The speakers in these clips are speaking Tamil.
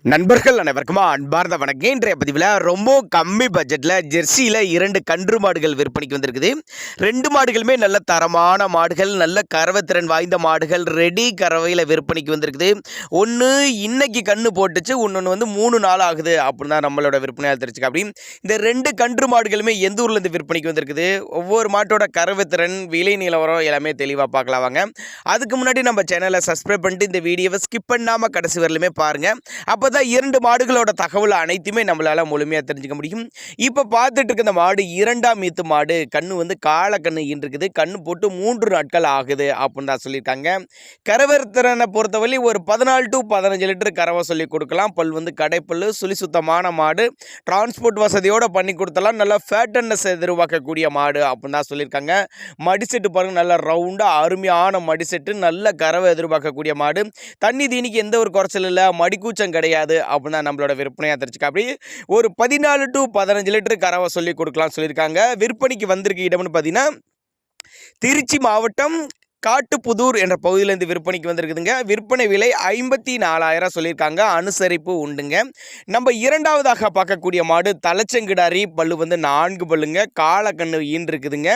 நண்பர்கள் அனைவருக்குமா அன்பார்ந்த வணக்கம். இன்றைய பதிவில் ரொம்ப கம்மி பட்ஜெட்டில் ஜெர்சியில் 2 கன்று மாடுகள் விற்பனைக்கு வந்திருக்குது. 2 மாடுகளுமே நல்ல தரமான மாடுகள், நல்ல கறவைத்திறன் வாய்ந்த மாடுகள், ரெடி கறவையில் விற்பனைக்கு வந்திருக்குது. ஒன்று இன்னைக்கு கன்று போட்டுச்சு, இன்னொன்று வந்து 3 நாள் ஆகுது அப்படின்னு தான் நம்மளோட விற்பனையாளர் தெரிஞ்சுக்க. அப்படி இந்த 2 கன்று மாடுகளுமே எந்த ஊர்லேருந்து விற்பனைக்கு வந்திருக்குது, ஒவ்வொரு மாட்டோட கறவைத்திறன், விலை நிலவரம் எல்லாமே தெளிவாக பார்க்கலாம் வாங்க. அதுக்கு முன்னாடி நம்ம சேனலை சப்ஸ்கிரைப் பண்ணிட்டு இந்த வீடியோவை ஸ்கிப் பண்ணாமல் கடைசி வரலுமே பாருங்கள். அப்போ தான் 2 மாடுகளோட தகவல் அனைத்துமே நம்மளால் முழுமையாக தெரிஞ்சுக்க முடியும். இப்போ பார்த்துட்டு இருக்க இந்த மாடு 2ஆம் ஈத்து மாடு. கண்ணு வந்து காளை கண்ணு இருக்குது. கண்ணு போட்டு 3 நாட்கள் ஆகுது அப்படின்னு தான் சொல்லியிருக்காங்க. கறவைத்திறனை பொறுத்தவரை ஒரு 14 to 15 லிட்டர் கறவை சொல்லி கொடுக்கலாம். பல் வந்து கடைப்பல், சுழி சுத்தமான மாடு, டிரான்ஸ்போர்ட் வசதியோடு பண்ணி கொடுத்தலாம். நல்லா ஃபேட்டன்னஸ் எதிர்பார்க்கக்கூடிய மாடு அப்படின்னு தான் சொல்லியிருக்காங்க. மடிசெட்டு பாருங்கள், நல்லா ரவுண்டாக அருமையான மடிசெட்டு, நல்ல கறவை எதிர்பார்க்கக்கூடிய மாடு. தண்ணி தீனிக்கு எந்த ஒரு குறைச்சல் இல்லை, மடிக்கூச்சம் கிடையாது அப்படின்னு தான் நம்மளோட விற்பனையாக தெரிஞ்சுக்க. அப்படி ஒரு 14 to 15 லிட்டர் கறவை சொல்லி கொடுக்கலாம் சொல்லியிருக்காங்க. விற்பனைக்கு வந்திருக்க இடம்னு பார்த்தீங்கன்னா திருச்சி மாவட்டம் காட்டுப்புதூர் என்ற பகுதியிலேருந்து விற்பனைக்கு வந்திருக்குதுங்க. விற்பனை விலை 54,000 சொல்லியிருக்காங்க. அனுசரிப்பு உண்டுங்க. நம்ம இரண்டாவதாக பார்க்கக்கூடிய மாடு தலைச்சங்கிடாரி. பல்லு வந்து 4 பல்லுங்க. காளை கண்ணு ஈன்றுக்குதுங்க.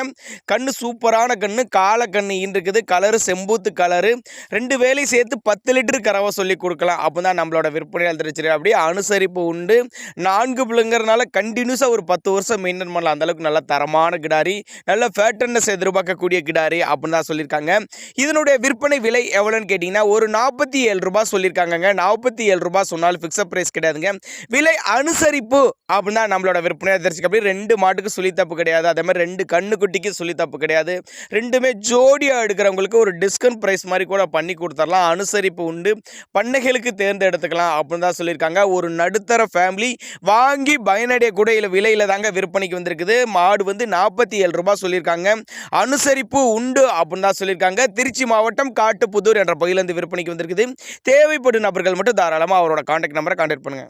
கண்ணு சூப்பரான கண்ணு, காளை கண்ணு ஈன்றுக்குது. Colour செம்பூத்து colour. 2 வேலை சேர்த்து 10 லிட்டர் கறவை சொல்லி கொடுக்கலாம் அப்போ தான் நம்மளோட விற்பனையால் தெரிஞ்சிருக்கு. அப்படியே அனுசரிப்பு உண்டு. 4 பிள்ளைங்கிறதுனால கண்டினியூஸாக ஒரு 10 வருஷம் மெயின்டைன் பண்ணலாம். அந்தளவுக்கு நல்ல தரமான கிடாரி, நல்ல ஃபேட்டன்னஸ் எதிர்பார்க்கக்கூடிய கிடாரி அப்படின்னு தான் சொல்லியிருக்காங்க. இதனுடைய விற்பனை விலை எவ்வளோன்னு கேட்டிங்கன்னா ஒரு 47 ரூபாய் சொல்லியிருக்காங்க. 47 ரூபாய் சொன்னாலும் ஃபிக்ஸட் ப்ரைஸ் கிடையாதுங்க. விலை அனுசரிப்பு அப்படின்னா நம்மளோட விற்பனையாக தெரிஞ்சுக்க. அப்படி 2 மாட்டுக்கு சொல்லி தப்பு கிடையாது. அதே மாதிரி 2 கண்ணுக்குட்டிக்கு சொல்லி தப்பு கிடையாது. ரெண்டுமே ஜோடியாக எடுக்கிறவங்களுக்கு ஒரு டிஸ்கவுண்ட் ப்ரைஸ் மாதிரி கூட பண்ணி கொடுத்துடலாம். அனுசரிப்பு உண்டு. பண்ணைகளுக்கு தேர்ந்தெடுத்துக்கலாம் அப்படின்னு தான் சொல்லியிருக்காங்க. ஒரு நடுத்தர ஃபேமிலி வாங்கி பயனடையக்கூடிய விலையில் தாங்க விற்பனைக்கு வந்திருக்குது. மாடு வந்து 47 ரூபாய் சொல்லியிருக்காங்க. அனுசரிப்பு உண்டு அப்படின்னு தான் சொல்லியிருக்காங்க. திருச்சி மாவட்டம் காட்டுப்புதூர் என்ற பகுதியிலிருந்து விற்பனைக்கு வந்திருக்குது. தேவைப்படும் நபர்கள் மட்டும் தாராளமாக அவரோட கான்டாக்ட் நம்பரை கான்டாக்ட் பண்ணுங்க.